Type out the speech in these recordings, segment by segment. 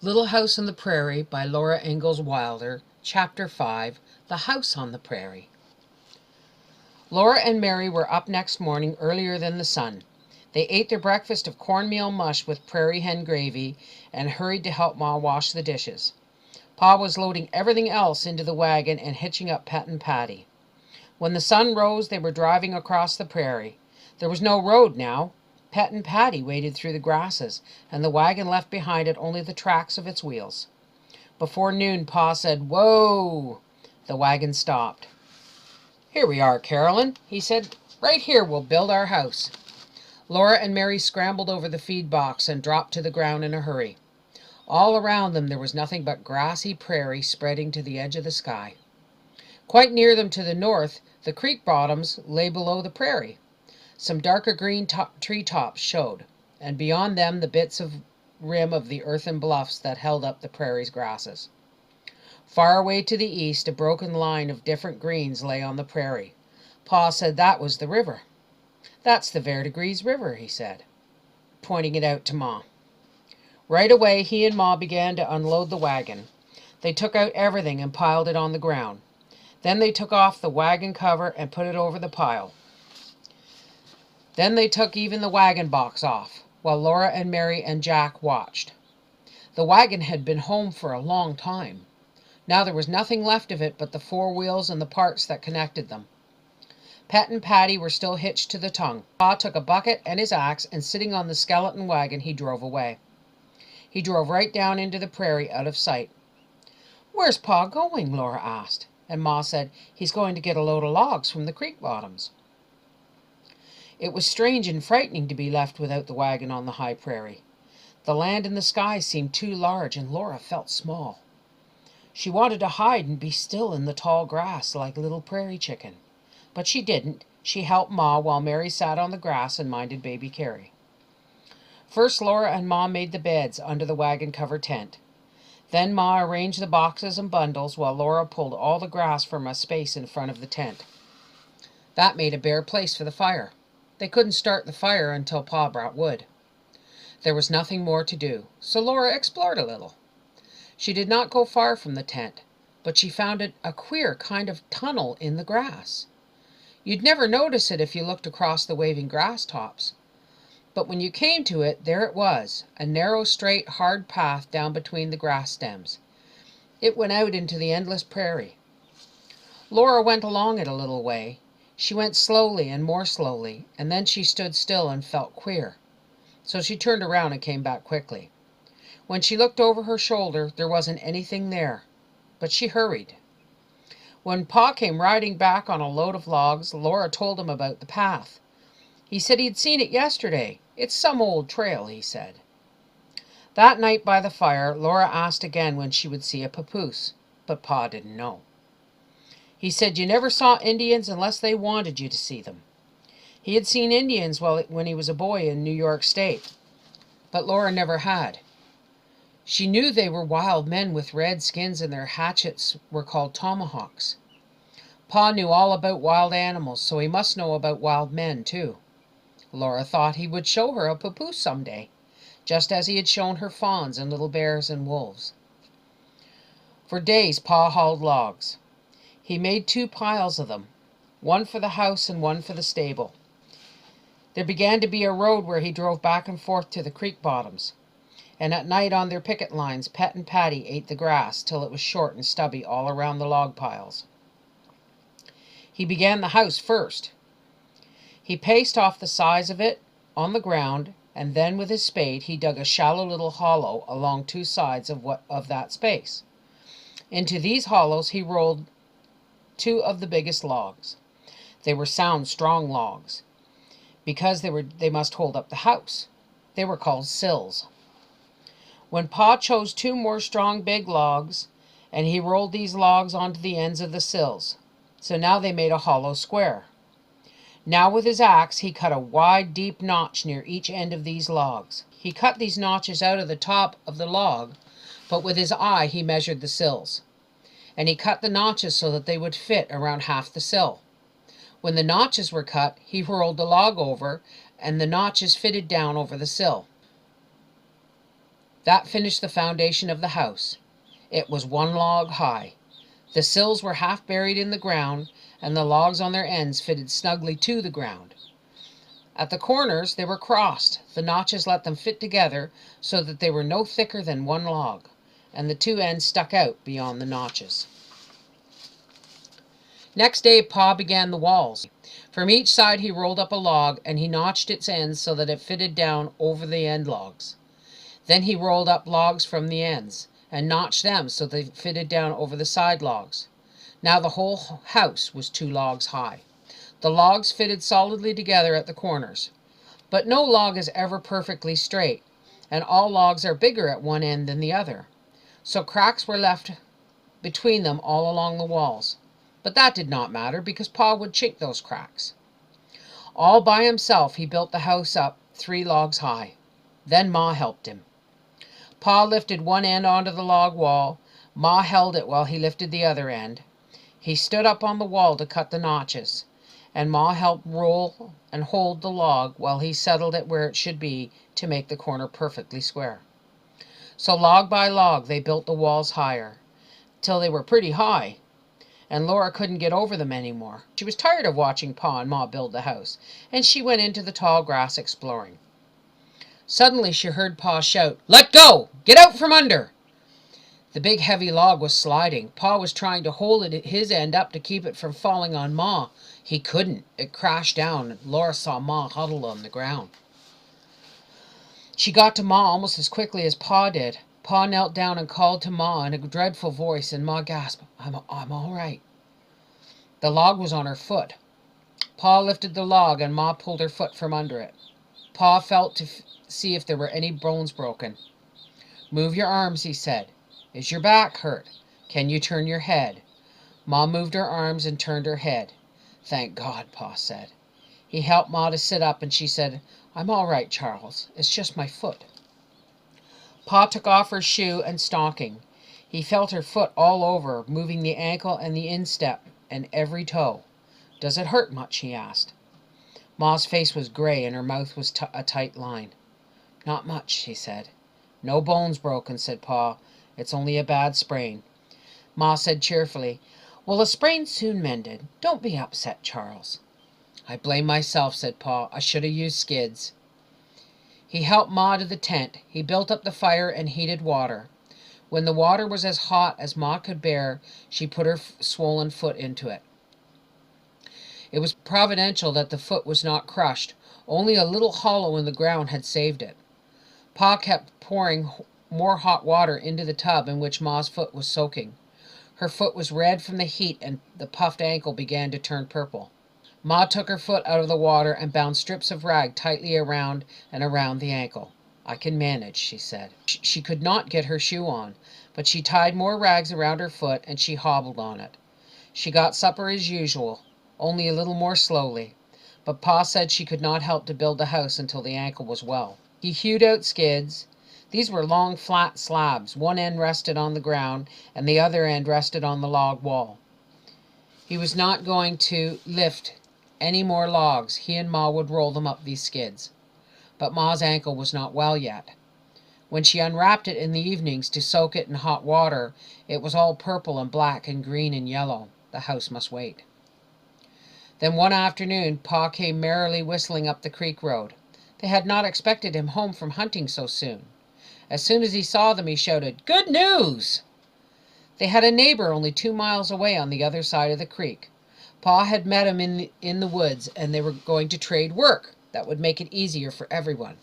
Little House on the Prairie by Laura Ingalls Wilder, Chapter 5, The House on the Prairie. Laura and Mary were up next morning earlier than the sun. They ate their breakfast of cornmeal mush with prairie hen gravy and hurried to help Ma wash the dishes. Pa was loading everything else into the wagon and hitching up Pet and Patty. When the sun rose, they were driving across the prairie. There was no road now. Pet and Patty waded through the grasses, and the wagon left behind it only the tracks of its wheels. Before noon, Pa said, "Whoa!" The wagon stopped. "Here we are, Carolyn," he said. "Right here we'll build our house." Laura and Mary scrambled over the feed box and dropped to the ground in a hurry. All around them there was nothing but grassy prairie spreading to the edge of the sky. Quite near them to the north, the creek bottoms lay below the prairie. Some darker green treetops showed, and beyond them the bits of rim of the earthen bluffs that held up the prairie's grasses. Far away to the east, a broken line of different greens lay on the prairie. Pa said that was the river. "That's the Verdigris River," he said, pointing it out to Ma. Right away he and Ma began to unload the wagon. They took out everything and piled it on the ground. Then they took off the wagon cover and put it over the pile. Then they took even the wagon box off, while Laura and Mary and Jack watched. The wagon had been home for a long time. Now there was nothing left of it but the four wheels and the parts that connected them. Pet and Patty were still hitched to the tongue. Pa took a bucket and his axe, and sitting on the skeleton wagon, he drove away. He drove right down into the prairie, out of sight. "Where's Pa going?" Laura asked, and Ma said, "He's going to get a load of logs from the creek bottoms." It was strange and frightening to be left without the wagon on the high prairie. The land and the sky seemed too large, and Laura felt small. She wanted to hide and be still in the tall grass like a little prairie chicken. But she didn't. She helped Ma while Mary sat on the grass and minded baby Carrie. First, Laura and Ma made the beds under the wagon cover tent. Then Ma arranged the boxes and bundles while Laura pulled all the grass from a space in front of the tent. That made a bare place for the fire. They couldn't start the fire until Pa brought wood. There was nothing more to do, so Laura explored a little. She did not go far from the tent, but she found it a queer kind of tunnel in the grass. You'd never notice it if you looked across the waving grass tops. But when you came to it, there it was, a narrow, straight, hard path down between the grass stems. It went out into the endless prairie. Laura went along it a little way. She went slowly and more slowly, and then she stood still and felt queer. So she turned around and came back quickly. When she looked over her shoulder, there wasn't anything there, but she hurried. When Pa came riding back on a load of logs, Laura told him about the path. He said he'd seen it yesterday. "It's some old trail," he said. That night by the fire, Laura asked again when she would see a papoose, but Pa didn't know. He said you never saw Indians unless they wanted you to see them. He had seen Indians when he was a boy in New York State, but Laura never had. She knew they were wild men with red skins, and their hatchets were called tomahawks. Pa knew all about wild animals, so he must know about wild men, too. Laura thought he would show her a papoose someday, just as he had shown her fawns and little bears and wolves. For days Pa hauled logs. He made 2 piles of them, one for the house and one for the stable. There began to be a road where he drove back and forth to the creek bottoms, and at night on their picket lines, Pet and Patty ate the grass till it was short and stubby all around the log piles. He began the house first. He paced off the sides of it on the ground, and then with his spade he dug a shallow little hollow along 2 sides of that space. Into these hollows he rolled 2 of the biggest logs. They were sound, strong logs, because they must hold up the house. They were called sills. When Pa chose 2 more strong, big logs, and he rolled these logs onto the ends of the sills. So now they made a hollow square. Now with his axe he cut a wide, deep notch near each end of these logs. He cut these notches out of the top of the log, but with his eye he measured the sills. And he cut the notches so that they would fit around half the sill. When the notches were cut, he rolled the log over, and the notches fitted down over the sill. That finished the foundation of the house. It was 1 log high. The sills were half buried in the ground, and the logs on their ends fitted snugly to the ground. At the corners they were crossed. The notches let them fit together so that they were no thicker than 1 log, and the 2 ends stuck out beyond the notches. Next day Pa began the walls. From each side he rolled up a log, and he notched its ends so that it fitted down over the end logs. Then he rolled up logs from the ends, and notched them so they fitted down over the side logs. Now the whole house was 2 logs high. The logs fitted solidly together at the corners. But no log is ever perfectly straight, and all logs are bigger at one end than the other. So cracks were left between them all along the walls. But that did not matter, because Pa would chink those cracks. All by himself he built the house up 3 logs high. Then Ma helped him. Pa lifted one end onto the log wall. Ma held it while he lifted the other end. He stood up on the wall to cut the notches, and Ma helped roll and hold the log while he settled it where it should be to make the corner perfectly square. So log by log they built the walls higher, till they were pretty high, and Laura couldn't get over them any more. She was tired of watching Pa and Ma build the house, and she went into the tall grass exploring. Suddenly she heard Pa shout, "Let go! Get out from under!" The big heavy log was sliding. Pa was trying to hold his end up to keep it from falling on Ma. He couldn't. It crashed down, and Laura saw Ma huddled on the ground. She got to Ma almost as quickly as Pa did. Pa knelt down and called to Ma in a dreadful voice, and Ma gasped, I'm all right." The log was on her foot. Pa lifted the log, and Ma pulled her foot from under it. Pa felt to see if there were any bones broken. "Move your arms," he said. "Is your back hurt? Can you turn your head?" Ma moved her arms and turned her head. "Thank God," Pa said. He helped Ma to sit up, and she said, "I'm all right, Charles. It's just my foot." Pa took off her shoe and stocking. He felt her foot all over, moving the ankle and the instep and every toe. "Does it hurt much?" he asked. Ma's face was gray, and her mouth was a tight line. "Not much," she said. "No bones broken," said Pa. "It's only a bad sprain." Ma said cheerfully, "Well, a sprain's soon mended. Don't be upset, Charles." "I blame myself," said Pa. "I should have used skids." He helped Ma to the tent. He built up the fire and heated water. When the water was as hot as Ma could bear, she put her swollen foot into it. It was providential that the foot was not crushed. Only a little hollow in the ground had saved it. Pa kept pouring more hot water into the tub in which Ma's foot was soaking. Her foot was red from the heat, and the puffed ankle began to turn purple. Ma took her foot out of the water and bound strips of rag tightly around and around the ankle. "I can manage," she said. She could not get her shoe on, but she tied more rags around her foot, and she hobbled on it. She got supper as usual, only a little more slowly, but Pa said she could not help to build the house until the ankle was well. He hewed out skids. These were long, flat slabs. One end rested on the ground, and the other end rested on the log wall. He was not going to lift any more logs. He and Ma would roll them up these skids. But Ma's ankle was not well yet. When she unwrapped it in the evenings to soak it in hot water, it was all purple and black and green and yellow. The house must wait. Then one afternoon, Pa came merrily whistling up the creek road. They had not expected him home from hunting so soon. As soon as he saw them, he shouted, "Good news!" They had a neighbor only 2 miles away on the other side of the creek. Pa had met him in the woods, and they were going to trade work. That would make it easier for everyone.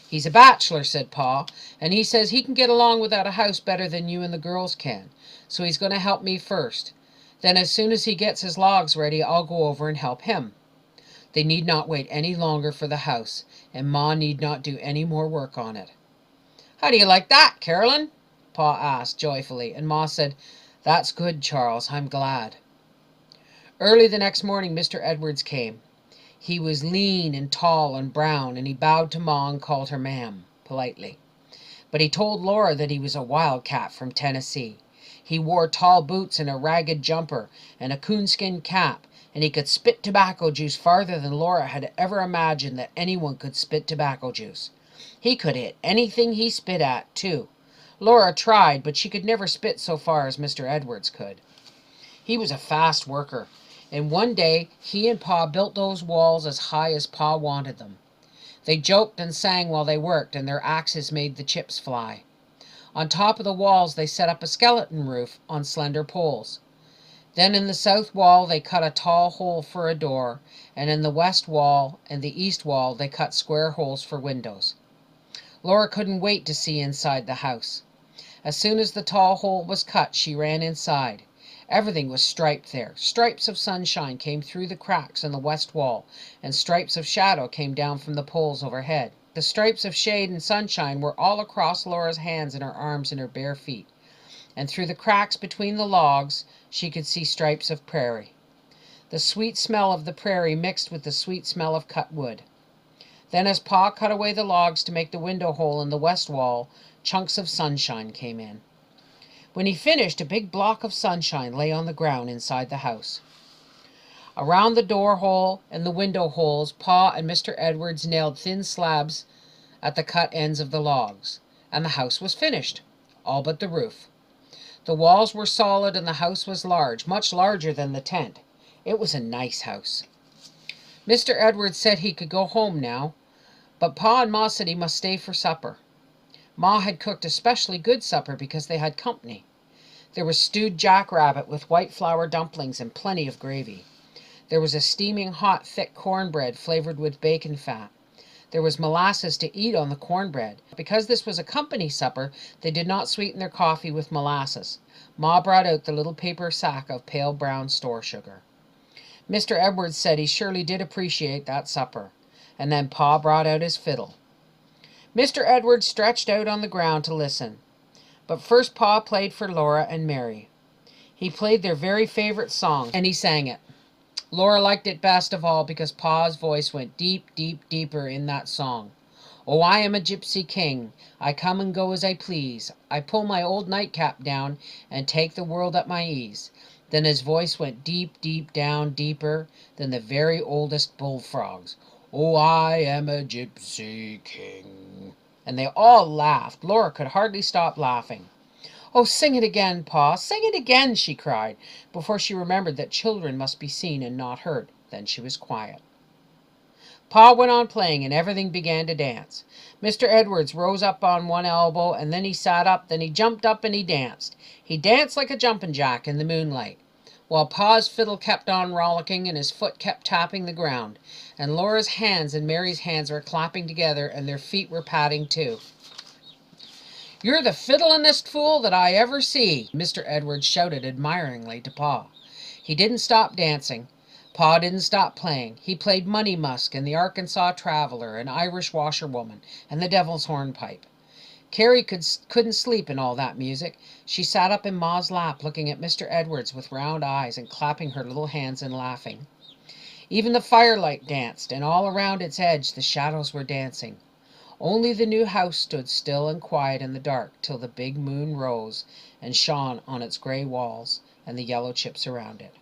"He's a bachelor," said Pa, "and he says he can get along without a house better than you and the girls can. So he's going to help me first. Then as soon as he gets his logs ready, I'll go over and help him." They need not wait any longer for the house, and Ma need not do any more work on it. "How do you like that, Carolyn?" Pa asked joyfully, and Ma said, "That's good, Charles. I'm glad." Early the next morning Mr. Edwards came. He was lean and tall and brown, and he bowed to Ma and called her ma'am, politely. But he told Laura that he was a wildcat from Tennessee. He wore tall boots and a ragged jumper and a coonskin cap, and he could spit tobacco juice farther than Laura had ever imagined that anyone could spit tobacco juice. He could hit anything he spit at, too. Laura tried, but she could never spit so far as Mr. Edwards could. He was a fast worker, and one day he and Pa built those walls as high as Pa wanted them. They joked and sang while they worked, and their axes made the chips fly. On top of the walls they set up a skeleton roof on slender poles. Then in the south wall they cut a tall hole for a door, and in the west wall and the east wall they cut square holes for windows. Laura couldn't wait to see inside the house. As soon as the tall hole was cut, she ran inside. Everything was striped there. Stripes of sunshine came through the cracks in the west wall, and stripes of shadow came down from the poles overhead. The stripes of shade and sunshine were all across Laura's hands and her arms and her bare feet, and through the cracks between the logs she could see stripes of prairie. The sweet smell of the prairie mixed with the sweet smell of cut wood. Then as Pa cut away the logs to make the window hole in the west wall, chunks of sunshine came in. When he finished, a big block of sunshine lay on the ground inside the house. Around the door hole and the window holes, Pa and Mr. Edwards nailed thin slabs at the cut ends of the logs, and the house was finished, all but the roof. The walls were solid and the house was large, much larger than the tent. It was a nice house. Mr. Edwards said he could go home now, but Pa and Ma said he must stay for supper. Ma had cooked a specially good supper because they had company. There was stewed jackrabbit with white flour dumplings and plenty of gravy. There was a steaming hot, thick cornbread flavored with bacon fat. There was molasses to eat on the cornbread. Because this was a company supper, they did not sweeten their coffee with molasses. Ma brought out the little paper sack of pale brown store sugar. Mr. Edwards said he surely did appreciate that supper. And then Pa brought out his fiddle. Mr. Edwards stretched out on the ground to listen. But first Pa played for Laura and Mary. He played their very favorite song, and he sang it. Laura liked it best of all because Pa's voice went deep, deep, deeper in that song. Oh, I am a gypsy king. I come and go as I please. I pull my old nightcap down and take the world at my ease. Then his voice went deep, deep down, deeper than the very oldest bullfrogs. Oh, I am a gypsy king. And they all laughed. Laura could hardly stop laughing. Oh, sing it again, Pa. Sing it again, she cried, before she remembered that children must be seen and not heard. Then she was quiet. Pa went on playing, and everything began to dance. Mr. Edwards rose up on one elbow, and then he sat up, then he jumped up and he danced. He danced like a jumping jack in the moonlight, while Pa's fiddle kept on rollicking and his foot kept tapping the ground, and Laura's hands and Mary's hands were clapping together, and their feet were patting too. You're the fiddlingest fool that I ever see, Mr. Edwards shouted admiringly to Pa. He didn't stop dancing. Pa didn't stop playing. He played Money Musk and the Arkansas Traveler and Irish Washerwoman and the Devil's Hornpipe. Carrie couldn't sleep in all that music. She sat up in Ma's lap looking at Mr. Edwards with round eyes and clapping her little hands and laughing. Even the firelight danced, and all around its edge the shadows were dancing. Only the new house stood still and quiet in the dark till the big moon rose and shone on its gray walls and the yellow chips around it.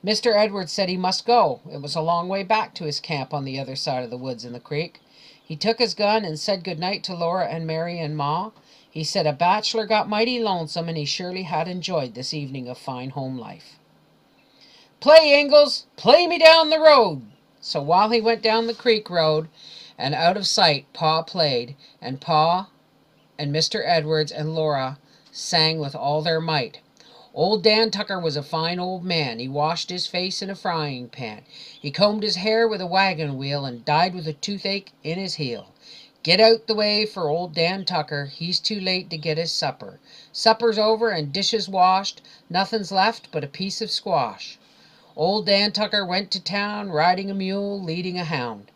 Mr. Edwards said he must go. It was a long way back to his camp on the other side of the woods and the creek. He took his gun and said good night to Laura and Mary and Ma. He said a bachelor got mighty lonesome, and he surely had enjoyed this evening of fine home life. Play, Ingalls! Play me down the road! So while he went down the creek road and out of sight, Pa played, and Pa and Mr. Edwards and Laura sang with all their might. Old Dan Tucker was a fine old man. He washed his face in a frying pan. He combed his hair with a wagon wheel and died with a toothache in his heel. Get out the way for old Dan Tucker. He's too late to get his supper. Supper's over and dishes washed. Nothing's left but a piece of squash. Old Dan Tucker went to town, riding a mule, leading a hound.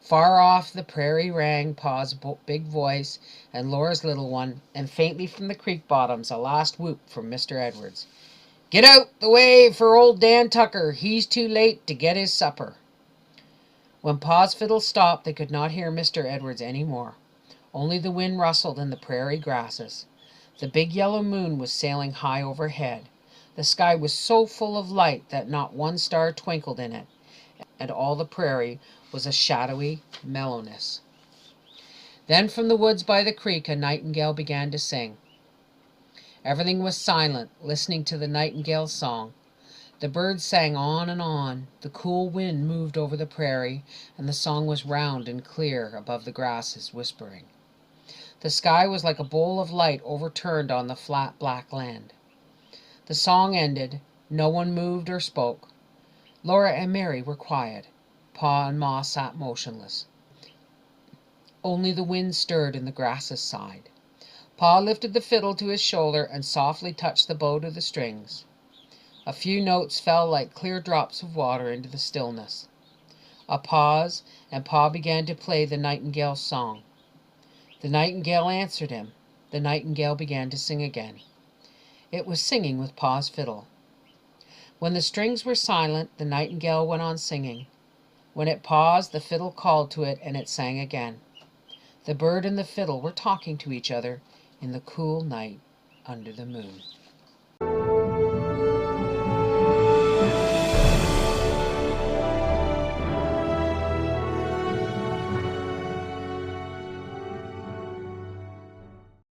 Far off the prairie rang Pa's big voice and Laura's little one, and faintly from the creek bottoms a last whoop from Mr. Edwards. Get out the way for old Dan Tucker. He's too late to get his supper. When Pa's fiddle stopped, they could not hear Mr. Edwards any more. Only the wind rustled in the prairie grasses. The big yellow moon was sailing high overhead. The sky was so full of light that not one star twinkled in it, and all the prairie was a shadowy mellowness. Then from the woods by the creek a nightingale began to sing. Everything was silent, listening to the nightingale song. The birds sang on and on. The cool wind moved over the prairie, and the song was round and clear above the grasses, whispering. The sky was like a bowl of light overturned on the flat black land. The song ended. No one moved or spoke. Laura and Mary were quiet. Pa and Ma sat motionless. Only the wind stirred and the grasses sighed. Pa lifted the fiddle to his shoulder and softly touched the bow to the strings. A few notes fell like clear drops of water into the stillness. A pause, and Pa began to play the Nightingale Song. The nightingale answered him. The nightingale began to sing again. It was singing with Pa's fiddle. When the strings were silent, the nightingale went on singing. When it paused, the fiddle called to it, and it sang again. The bird and the fiddle were talking to each other in the cool night under the moon.